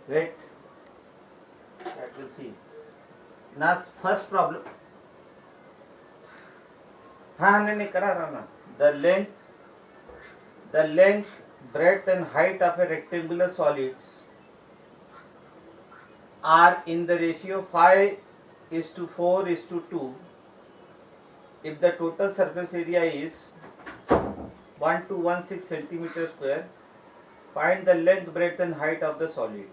Wait, that we'll see. Now first problem. हाँ नहीं करा रहा ना. The length, breadth and height of a rectangular solids are in the ratio 5:4:2 if the total surface area is 1216 centimeter square. Find the length, breadth and height of the solid.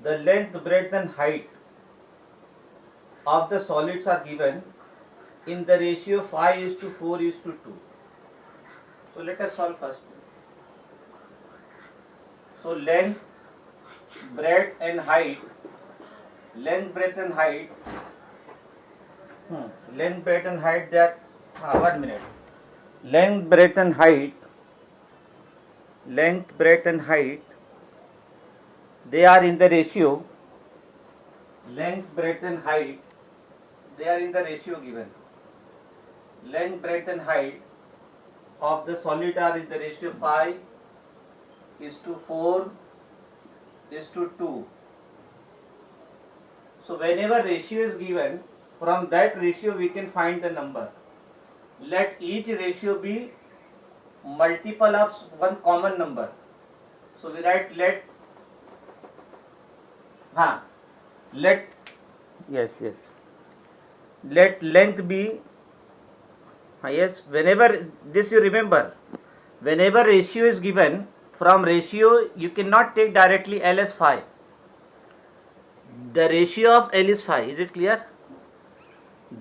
The length, breadth and height of the solids are given in the ratio 5:4:2. So let us solve first. So length, breadth and height. Length, breadth and height. Length, breadth and height. They are 1 minute. Length, breadth and height. Length, breadth and height. They are in the ratio. Length, breadth and height. They are in the ratio given. Length, breadth and height of the solid are in the ratio 5:4:2. So whenever ratio is given, from that ratio we can find the number. Let each ratio be multiple of one common number. So we write let length be whenever this you remember, whenever ratio is given, from ratio you cannot take directly L as 5. The ratio of L is 5. Is it clear?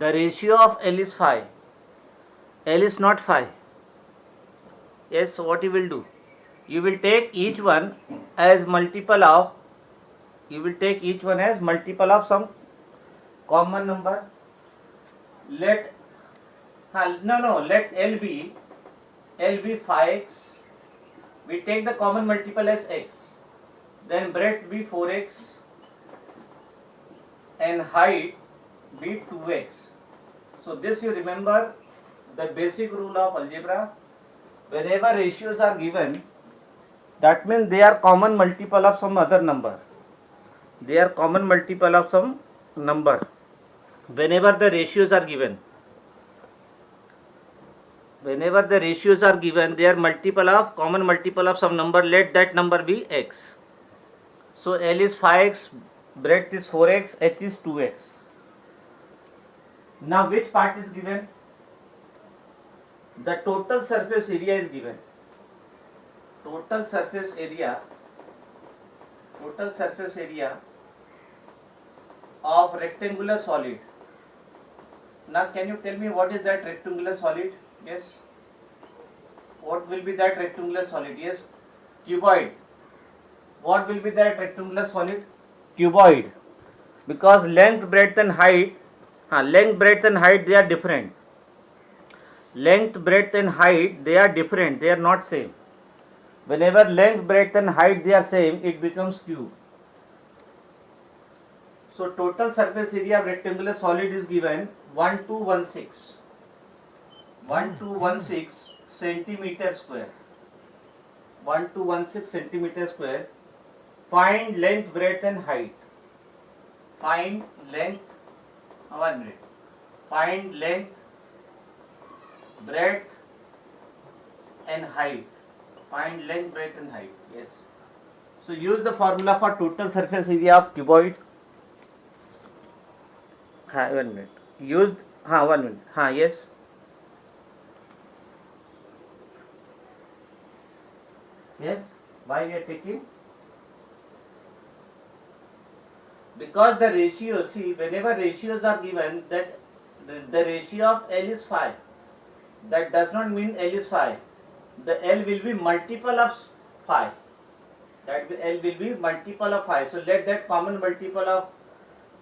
The ratio of L is 5. L is not 5. Yes, so what you will do? You will take each one as multiple of some common number. Let L be 5x. We take the common multiple as x. Then breadth be 4x and height be 2x. So this you remember the basic rule of algebra. Whenever ratios are given, that means they are common multiple of some other number. They are common multiple of some number. Whenever the ratios are given, they are common multiple of some number. Let that number be x. So L is 5x, breadth is 4x, h is 2x. Now which part is given? The total surface area is given. Total surface area of rectangular solid. Now can you tell me what is that rectangular solid? Yes. What will be that rectangular solid? Yes. Cuboid. What will be that rectangular solid? Cuboid. Because length, breadth and height they are different. Length, breadth and height they are different. They are not same. Whenever length, breadth and height they are same, it becomes cube. So total surface area of rectangular solid is given 1216 centimeter square. 1216 centimeter square. Find length, breadth and height. Find length, breadth and height. Find length, breadth and height. Yes. So use the formula for total surface area of cuboid. 1 minute. Use 1 minute. Yes. Yes. Why we are taking? Because the ratio, see, whenever ratios are given, that the ratio of L is 5. That does not mean L is 5. The L will be multiple of 5. That L will be multiple of 5. So let that common multiple of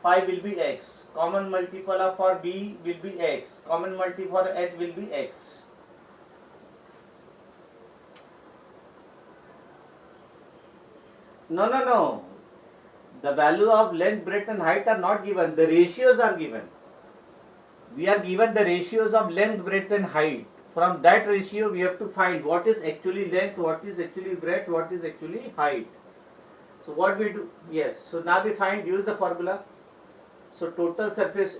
5 will be x. Common multiple of for B will be x. Common multiple for H will be x. No. The value of length, breadth and height are not given. The ratios are given. We are given the ratios of length, breadth and height. From that ratio we have to find what is actually length, what is actually breadth, what is actually height. So what we do? Yes. So now we find, use the formula. So total surface,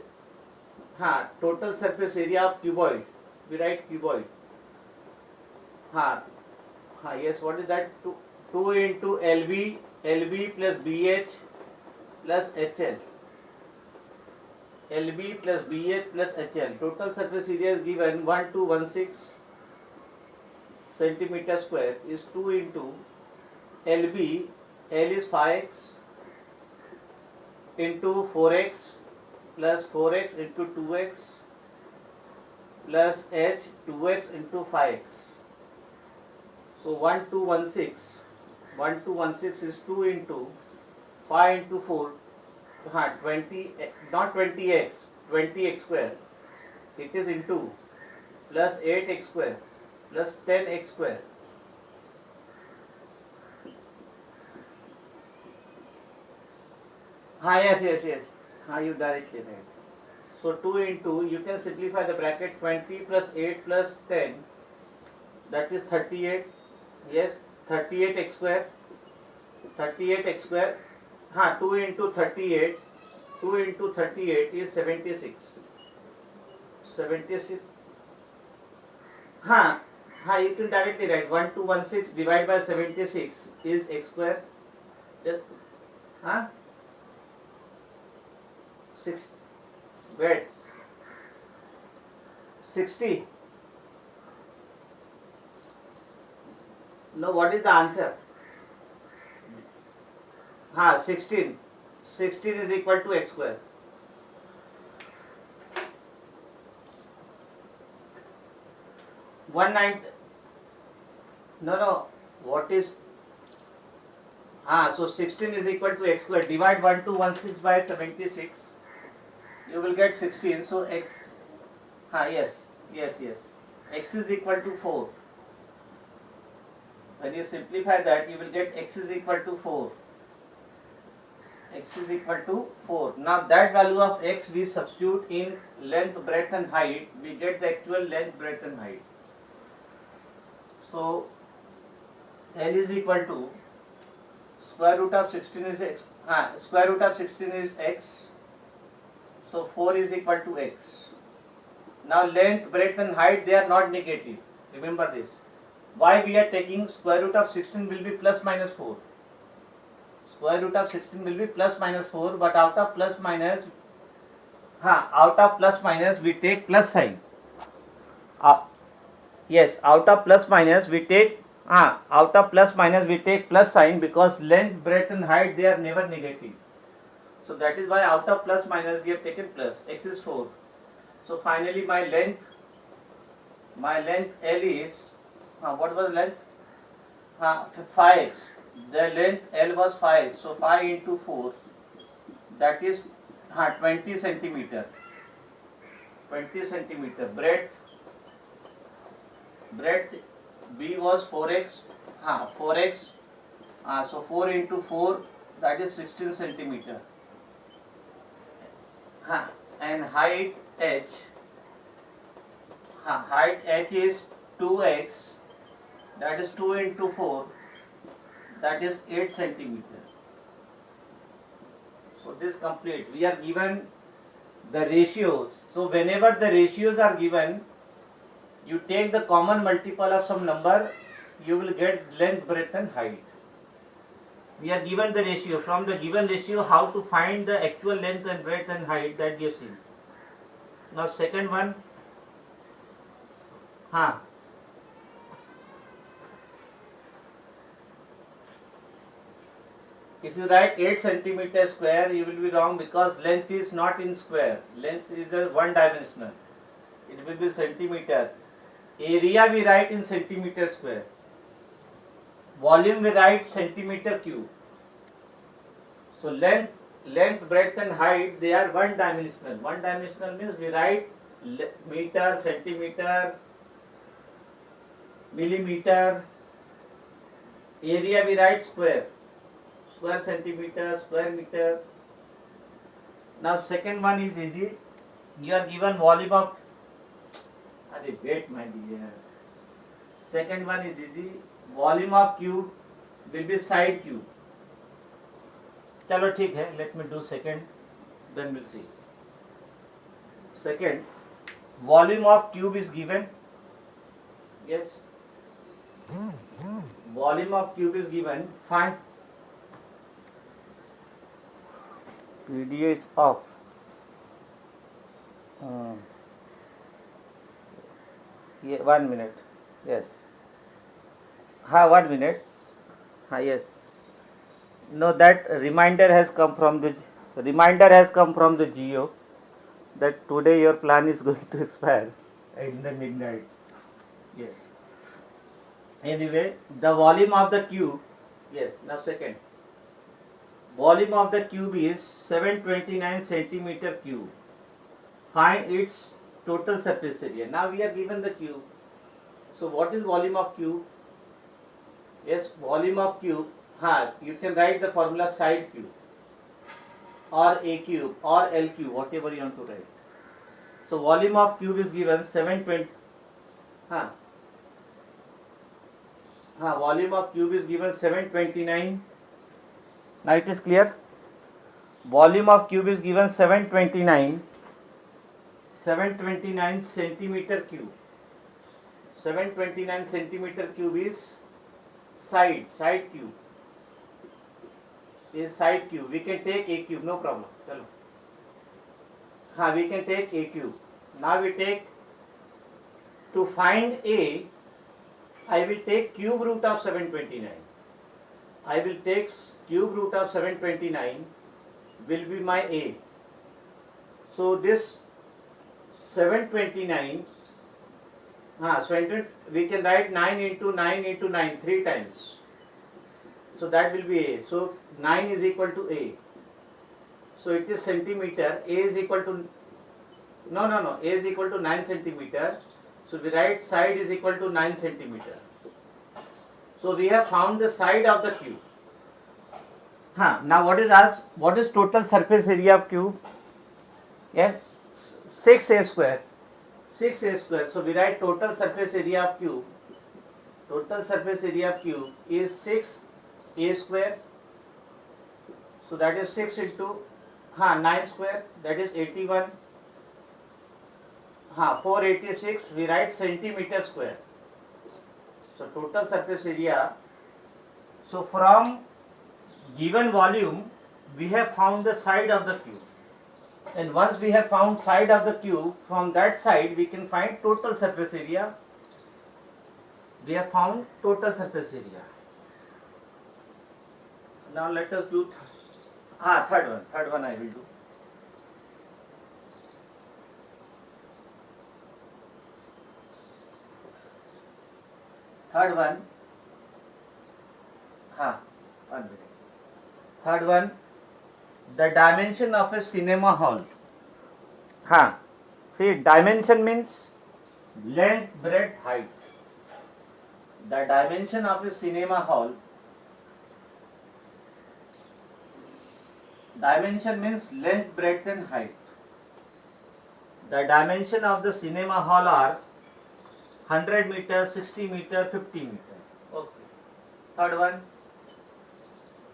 total surface area of cuboid. We write cuboid. Yes. What is that? 2 into LB plus BH plus HL. LB plus BH plus HL. Total surface area is given 1216 centimeter square is 2 into LB. L is 5x into 4x plus 4x into 2x plus H 2x into 5x. So 1216 is 2 into 5 into 4, 20, not 20x, 20x square. It is into plus 8x square plus 10x square. Yes. You directly write. So 2 into, you can simplify the bracket, 20 plus 8 plus 10, that is 38. Yes, 38x square. 38x square. 2 into 38. 2 into 38 is 76. 76. You can directly write 1216 divided by 76 is x square. Just, 6. Wait. 60. No, what is the answer? 16. 16 is equal to x square. No. What is? So 16 is equal to x square. Divide 1216 by 76. You will get 16. So x. Yes. X is equal to 4. When you simplify that, you will get x is equal to 4. X is equal to 4. Now that value of x we substitute in length, breadth and height. We get the actual length, breadth and height. So L is equal to square root of 16 is x. Square root of 16 is x. So 4 is equal to x. Now length, breadth and height, they are not negative. Remember this. Why we are taking square root of 16 will be plus minus 4. Square root of 16 will be plus minus 4, but out of plus minus we take plus sign. Yes, out of plus minus we take plus sign, because length, breadth and height, they are never negative. So that is why out of plus minus we have taken plus. X is 4. So finally my length L is, what was length? 5x. The length L was 5. So 5 into 4, that is 20 centimeter. 20 centimeter. Breadth B was 4x. 4x. So 4 into 4, that is 16 centimeter. And height H. Height H is 2x. That is 2 into 4. That is 8 centimeter. So this complete. We are given the ratios. So whenever the ratios are given, you take the common multiple of some number, you will get length, breadth and height. We are given the ratio. From the given ratio, how to find the actual length and breadth and height, that we have seen. Now second one. If you write 8 centimeter square, you will be wrong, because length is not in square. Length is a one dimensional. It will be centimeter. Area we write in centimeter square. Volume we write centimeter cube. So length, breadth and height, they are one dimensional. One dimensional means we write meter, centimeter, millimeter. Area we write square. Square centimeter, square meter. Now second one is easy. You are given volume of, wait my dear. Second one is easy. Volume of cube will be side cube. चलो ठीक है, let me do second, then we'll see. Second, volume of tube is given. Yes. Volume of tube is given. Find. Video is off. Yeah, 1 minute. Yes. 1 minute. Yes. No, that reminder has come from the Geo that today your plan is going to expire in the midnight. Yes. Anyway, the volume of the cube. Yes. Now second. Volume of the cube is 729 centimeter cube. Find its total surface area. Now we are given the cube. So what is volume of cube? Yes, volume of cube. You can write the formula side cube or A cube or L cube, whatever you want to write. So volume of cube is given 720. Volume of cube is given 729. Now it is clear. Volume of cube is given 729 centimeter cube. 729 centimeter cube is side cube. Is side cube. We can take A cube, no problem. Chalo. We can take A cube. Now we take, to find A, I will take cube root of 729. I will take cube root of 729 will be my A. So this 729, we can write 9 into 9 into 9 3 times. So that will be A. So 9 is equal to A. So it is centimeter. A is equal to, no. A is equal to 9 centimeter. So we write side is equal to 9 centimeter. So we have found the side of the cube. Now what is asked? What is total surface area of cube? Yes, 6A square. 6A square. So we write total surface area of cube. Total surface area of cube is 6A square. So that is 6 into 9 square. That is 81. 486. We write centimeter square. So total surface area. So from given volume, we have found the side of the cube. And once we have found side of the cube, from that side we can find total surface area. We have found total surface area. Now let us do third one. Third one I will do. Third one. 1 minute. Third one. The dimension of a cinema hall. See, dimension means length, breadth, height. The dimension of a cinema hall. Dimension means length, breadth and height. The dimension of the cinema hall are 100 meter, 60 meter, 50 meter. Okay. Third one.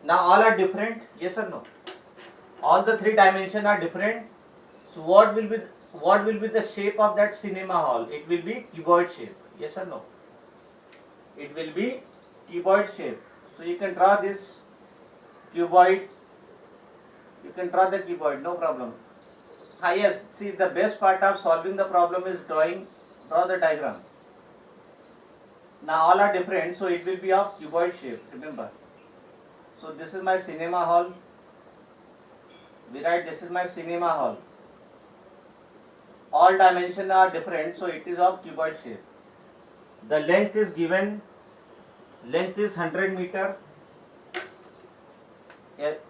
Now all are different. Yes or no? All the three dimensions are different. So what will be the shape of that cinema hall? It will be cuboid shape. Yes or no? It will be cuboid shape. So you can draw this cuboid. You can draw the cuboid, no problem. Yes, see, the best part of solving the problem is draw the diagram. Now all are different, so it will be of cuboid shape, remember. So this is my cinema hall. We write this is my cinema hall. All dimensions are different, so it is of cuboid shape. The length is given. Length is 100 meter. Wait.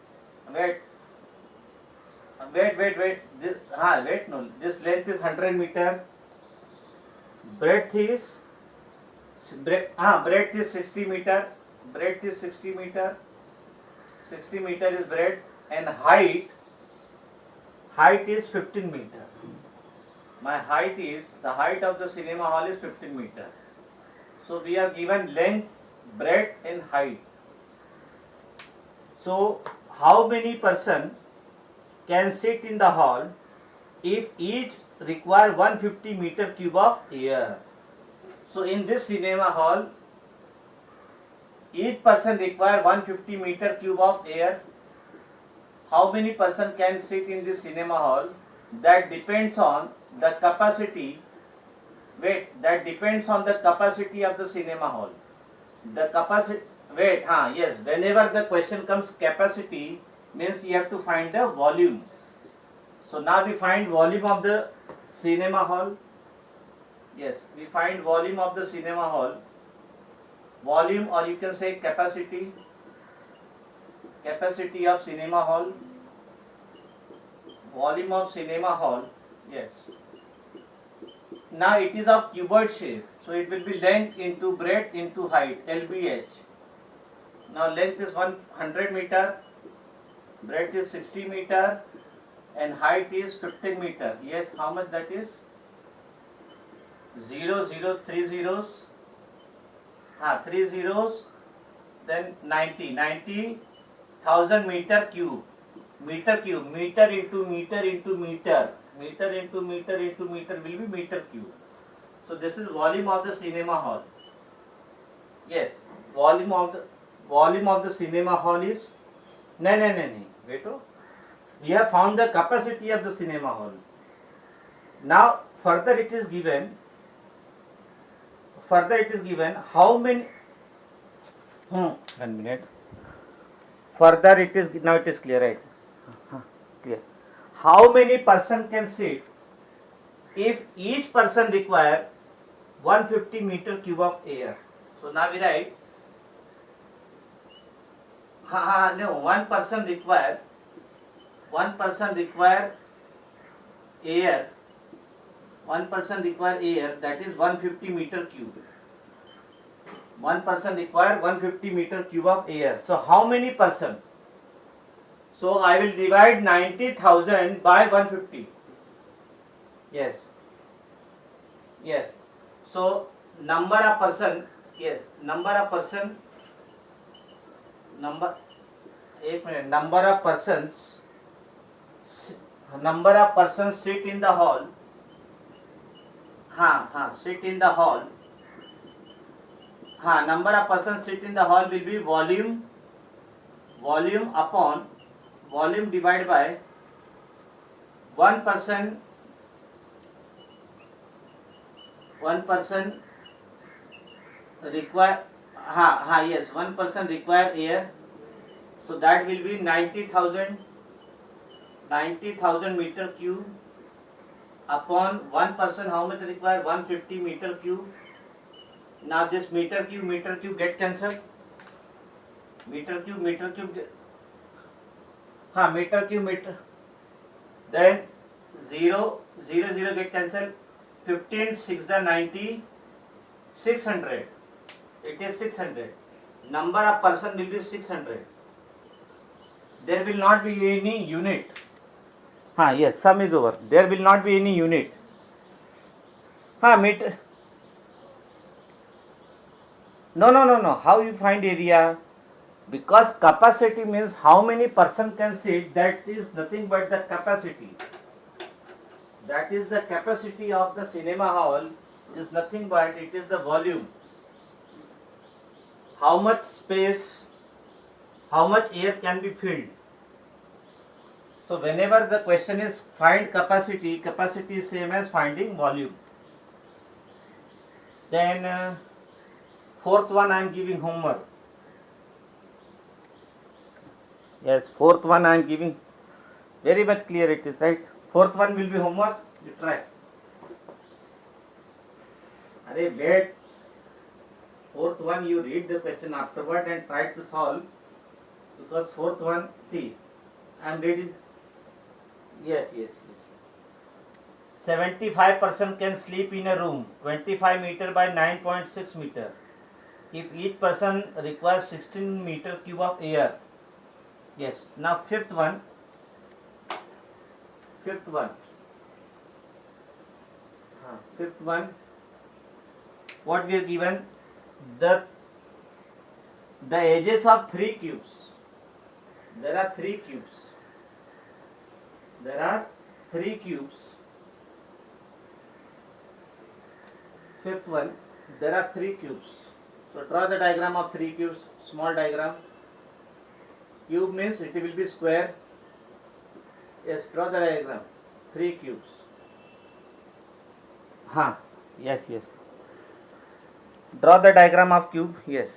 This length is 100 meter. Breadth is 60 meter. Breadth is 60 meter. 60 meter is breadth, and height is 15 meter. My height is, the height of the cinema hall is 15 meter. So we are given length, breadth and height. So how many person can sit in the hall if each require 150 meter cube of air. So in this cinema hall, each person require 150 meter cube of air. How many person can sit in this cinema hall? That depends on the capacity. Wait, that depends on the capacity of the cinema hall. The capacity. Wait, yes. Whenever the question comes capacity, means you have to find the volume. So now we find volume of the cinema hall. Yes, we find volume of the cinema hall. Volume, or you can say capacity. Capacity of cinema hall. Volume of cinema hall. Yes. Now it is of cuboid shape. So it will be length into breadth into height, LBH. Now length is 100 meter, breadth is 60 meter, and height is 15 meter. Yes, how much that is? 0, 0, 3 zeros. 3 zeros, then 90,000 meter cube. Meter cube, meter into meter into meter. Meter into meter into meter will be meter cube. So this is volume of the cinema hall. Yes, volume of the cinema hall is. No. Wait. We have found the capacity of the cinema hall. Now further it is given. How many? 1 minute. Further it is, now it is clear, right? Clear. How many person can sit if each person require 150 meter cube of air? So now we write. One person require air. One person require air, that is 150 meter cube. One person require 150 meter cube of air. So how many person? So I will divide 90,000 by 150. Yes. So number of person. Yes. Number of persons sit in the hall. Sit in the hall. Number of persons sit in the hall will be volume upon volume divided by 1 person require. Yes, 1 person require air. So that will be 90,000 meter cube upon 1 person. How much require? 150 meter cube. Now this meter cube get cancelled. Meter cube then 0 get cancelled. 15 6 are 90, 600. It is 600. Number of person will be 600. There will not be any unit. Yes, sum is over. There will not be any unit. Meter. No. How you find area? Because capacity means how many person can sit. That is nothing but the capacity. That is the capacity of the cinema hall. Is nothing but it is the volume. How much space, how much air can be filled. So whenever the question is find capacity is same as finding volume. Then fourth one I am giving homework. Yes, fourth one I am giving. Very much clear it is, right? Fourth one will be homework. You try. Wait. Fourth one you read the question afterward and try to solve. Because fourth one, see, I am reading. Yes. 75% can sleep in a room 25 meter by 9.6 meter. If each person requires 16 meter cube of air. Yes. Now fifth one. What we are given? The edges of three cubes. There are three cubes. There are three cubes. Fifth one, there are three cubes. So draw the diagram of three cubes, small diagram. Cube means it will be square. Yes, draw the diagram. Three cubes. Yes. Draw the diagram of cube. Yes.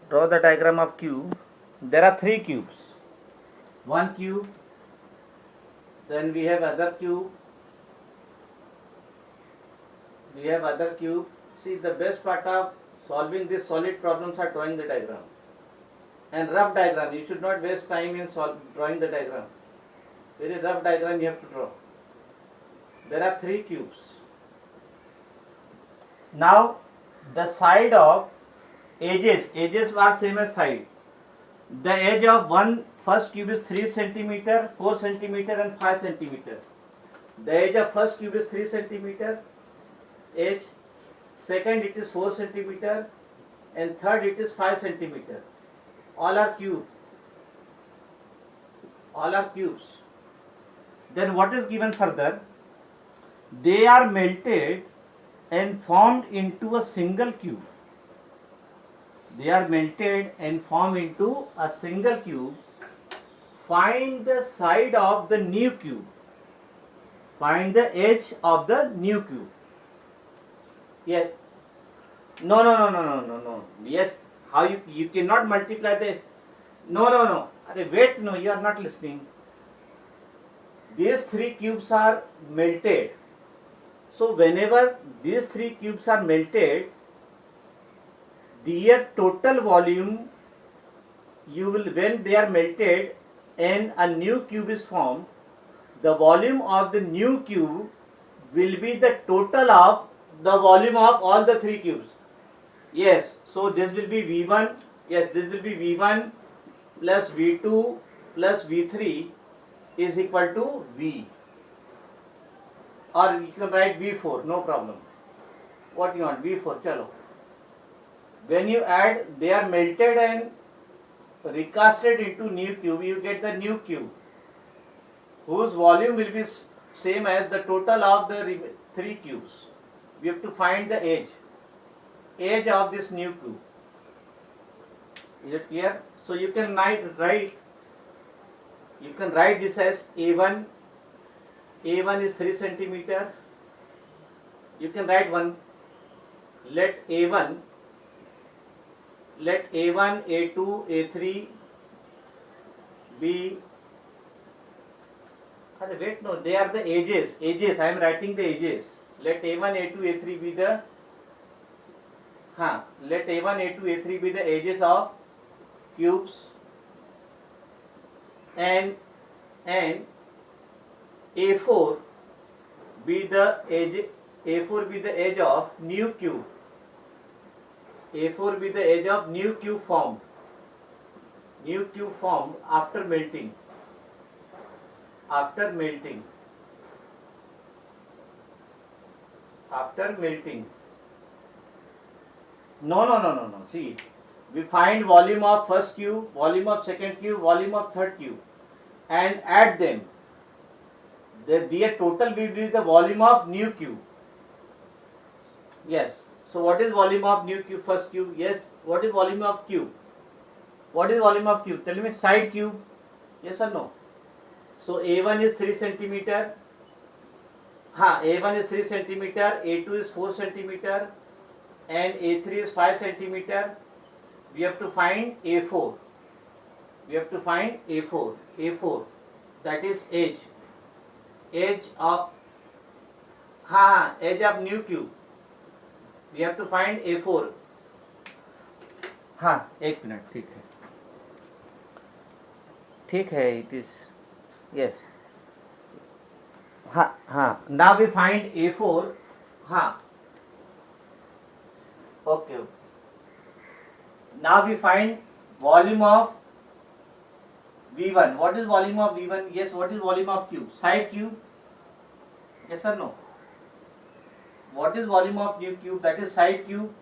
Draw the diagram of cube. There are three cubes. One cube. Then we have other cube. We have other cube. See, the best part of solving these solid problems are drawing the diagram. And rough diagram. You should not waste time in drawing the diagram. Very rough diagram you have to draw. There are three cubes. Now, the side of edges are same as side. The edge of first cube is 3 centimeter, 4 centimeter and 5 centimeter. The edge of first cube is 3 centimeter edge. Second it is 4 centimeter and third it is 5 centimeter. All are cube. All are cubes. Then what is given further? They are melted and formed into a single cube. They are melted and formed into a single cube. Find the side of the new cube. Find the edge of the new cube. Yes. No. Yes. How you cannot multiply the. No. Wait, no, you are not listening. These three cubes are melted. So whenever these three cubes are melted, their total volume, when they are melted and a new cube is formed, the volume of the new cube will be the total of the volume of all the three cubes. Yes, so this will be V1, yes, this will be V1 plus V2 plus V3 is equal to V. Or you can write V4, no problem. What you want? V4, chalo. When you add, they are melted and recasted into new cube, you get the new cube, whose volume will be same as the total of the three cubes. We have to find the edge of this new cube. Is it clear? So you can write this as A1. A1 is 3 centimeter. You can write let A1, A2, A3 be. Wait, no, they are the edges. I am writing the edges. Let A1, A2, A3 be the. Let A1, A2, A3 be the edges of cubes, and A4 be the edge of new cube. A4 be the edge of new cube formed. New cube formed after melting. After melting. No. See, we find volume of first cube, volume of second cube, volume of third cube, and add them. Their total will be the volume of new cube. Yes. So what is volume of new cube, first cube? Yes. What is volume of cube? What is volume of cube? Tell me, side cube. Yes or no? So A1 is 3 centimeter. A1 is 3 centimeter. A2 is 4 centimeter. And A3 is 5 centimeter. We have to find A4. A4. That is edge. Edge of new cube. We have to find A4. एक minute, ठीक है, it is, yes. Now we find A4. Okay. Now we find volume of V1. What is volume of V1? Yes. What is volume of cube? Side cube? Yes or no? What is volume of new cube? That is side cube.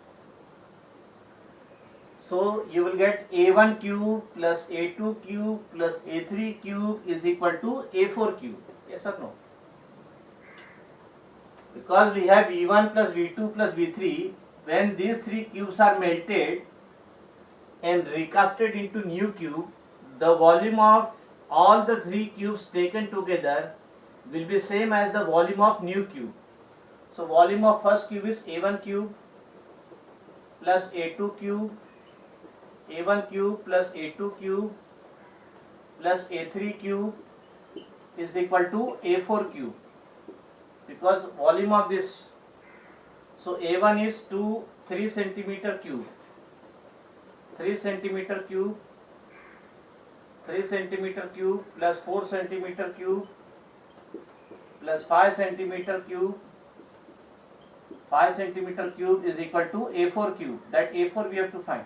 So you will get A1 cube plus A2 cube plus A3 cube is equal to A4 cube. Yes or no? Because we have V1 plus V2 plus V3, when these three cubes are melted and recasted into new cube, the volume of all the three cubes taken together will be same as the volume of new cube. So volume of first cube is A1 cube plus A2 cube, A1 cube plus A2 cube plus A3 cube is equal to A4 cube, because volume of this, so A1 is 3 centimeter cube, 3 centimeter cube, 3 centimeter cube plus 4 centimeter cube plus 5 centimeter cube, 5 centimeter cube is equal to A4 cube. That A4 we have to find.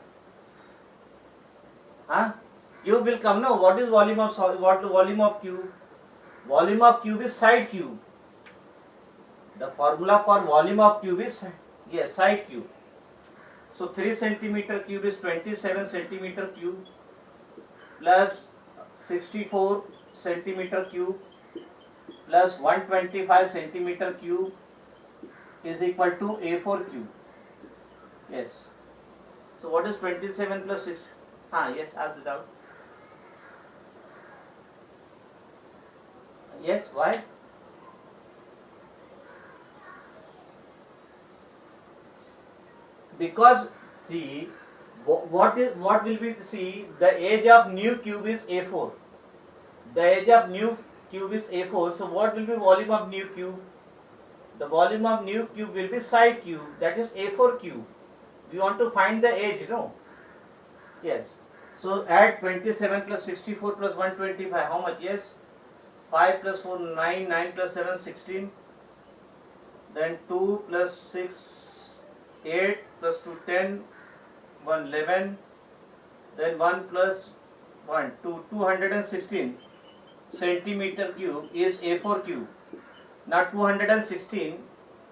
Cube will come now. What is volume of what the volume of cube? Volume of cube is side cube. The formula for volume of cube is side cube. So 3 centimeter cube is 27 centimeter cube plus 64 centimeter cube plus 125 centimeter cube is equal to A4 cube. Yes. So what is 27 plus 6? Yes, ask it out. Yes, why? Because see, what will be, see, the age of new cube is A4. The age of new cube is A4. So what will be volume of new cube? The volume of new cube will be side cube, that is A4 cube. We want to find the age, no? Yes. So add 27 plus 64 plus 125. How much? Yes. 5 plus 4 9, 9 plus 7 16. Then 2 plus 6 8 plus 2 10, 1 11. Then 1 plus 1 2 216 centimeter cube is A4 cube. Now 216,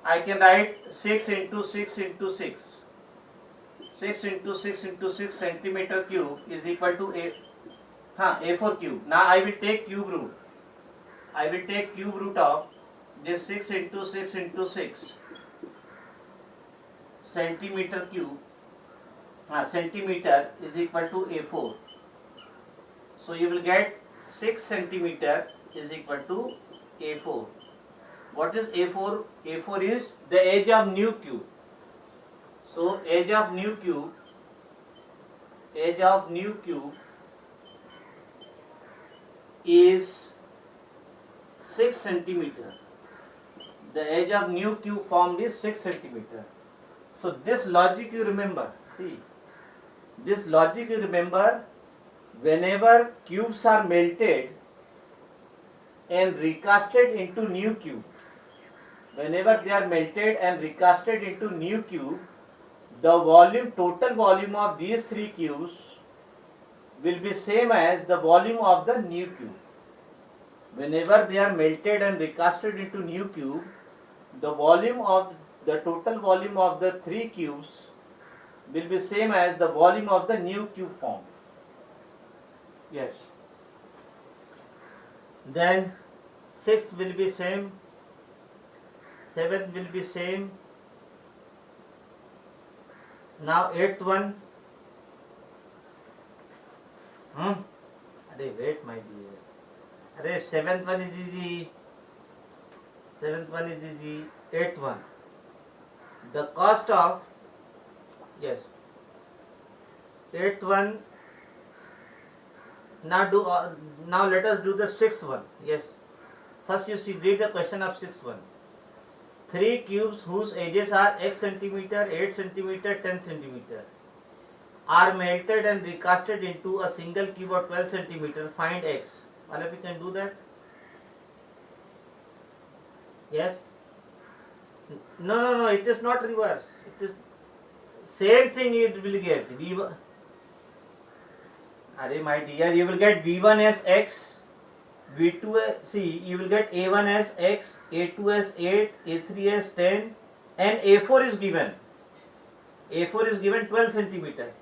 I can write 6 into 6 into 6. 6 into 6 into 6 centimeter cube is equal to A4 cube. Now I will take cube root. I will take cube root of this 6 into 6 into 6 centimeter cube. Centimeter is equal to A4. So you will get 6 centimeter is equal to A4. What is A4? A4 is the age of new cube. So age of new cube is 6 centimeter. The age of new cube formed is 6 centimeter. So this logic you remember. See, this logic you remember. Whenever cubes are melted and recasted into new cube, whenever they are melted and recasted into new cube, the volume, total volume of these three cubes will be same as the volume of the new cube. Whenever they are melted and recasted into new cube, the volume of the total volume of the three cubes will be same as the volume of the new cube formed. Yes. Then 6th will be same, 7th will be same. Now 8th one. Wait my dear. 7th one is easy. 7th one is easy. 8th one. The cost of, yes, 8th one. Now let us do the 6th one. Yes. First you see, read the question of 6th one. 3 cubes whose ages are x centimeter, 8 centimeter, 10 centimeter are melted and recasted into a single cube of 12 centimeter. Find x. All of you can do that? Yes? No, it is not reverse. It is same thing it will get. My dear, you will get V1 as x, V2 as, see, you will get A1 as x, A2 as 8, A3 as 10, and A4 is given. A4 is given 12 centimeter.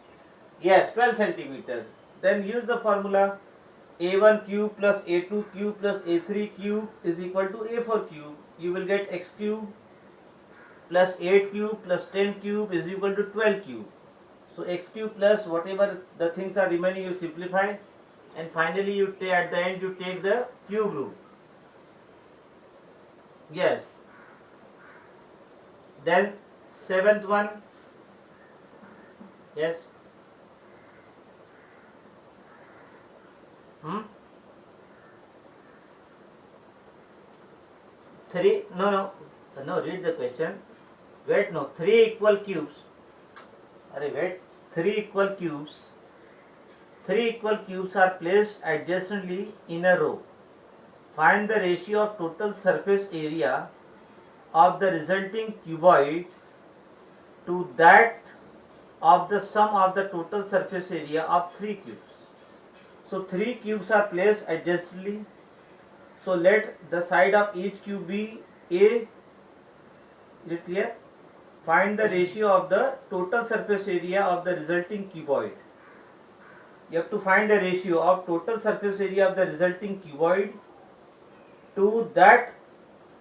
Yes, 12 centimeter. Then use the formula A1 cube plus A2 cube plus A3 cube is equal to A4 cube. You will get x cube plus 8 cube plus 10 cube is equal to 12 cube. So x cube plus whatever the things are remaining, you simplify, and finally you take at the end you take the cube root. Yes. Then seventh one. Yes. Three. No. Read the question. Wait. No. Three equal cubes. Wait. Three equal cubes. Three equal cubes are placed adjacently in a row. Find the ratio of total surface area of the resulting cuboid to that of the sum of the total surface area of three cubes. So three cubes are placed adjacently. So let the side of each cube be A. Is it clear? Find the ratio of the total surface area of the resulting cuboid. You have to find the ratio of total surface area of the resulting cuboid to that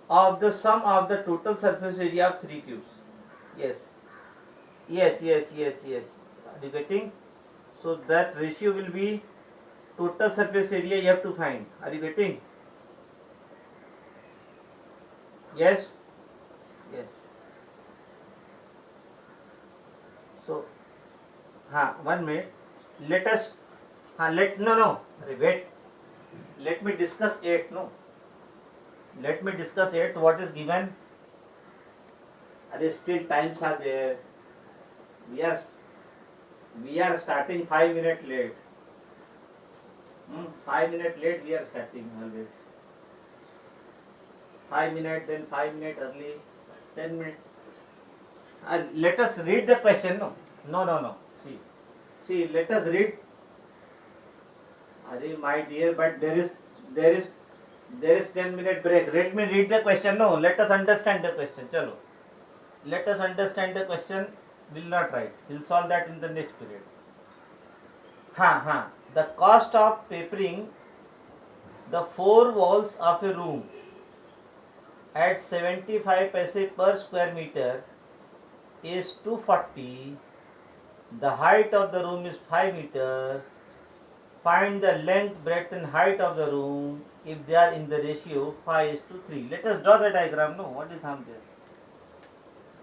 of the sum of the total surface area of three cubes. Yes. Are you getting? So that ratio will be total surface area you have to find. Are you getting? Yes. So, 1 minute. Let us. Wait. Let me discuss 8. No. Let me discuss 8. What is given? Still times are there. We are starting 5 minutes late. 5 minutes late we are starting always. 5 minutes, then 5 minutes early, 10 minutes. Let us read the question. No. See, let us read. My dear, but there is 10-minute break. Let me read the question. No, let us understand the question. Chalo. Let us understand the question. Will not write. We'll solve that in the next period. The cost of papering the four walls of a room at 75 paise per square meter is 240. The height of the room is 5 meters. Find the length, breadth and height of the room if they are in the ratio 5:3. Let us draw the diagram. No, what is there?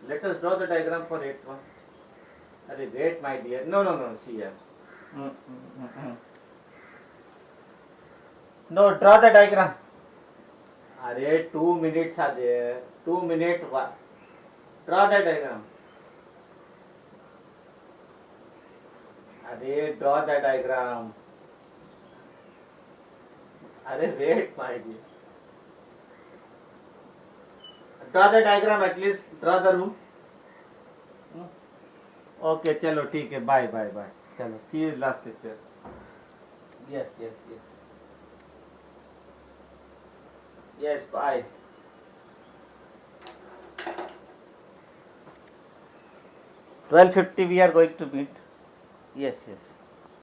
Let us draw the diagram for 8th one. Wait, my dear. No. See here. No, draw the diagram. 2 minutes are there. 2 minutes. Draw the diagram. Draw the diagram. Wait, my dear. Draw the diagram at least. Draw the room. Okay, chalo, ठीक है. Bye. Chalo, see you last lecture. Yes. Yes, bye. 12:50 we are going to meet. Yes.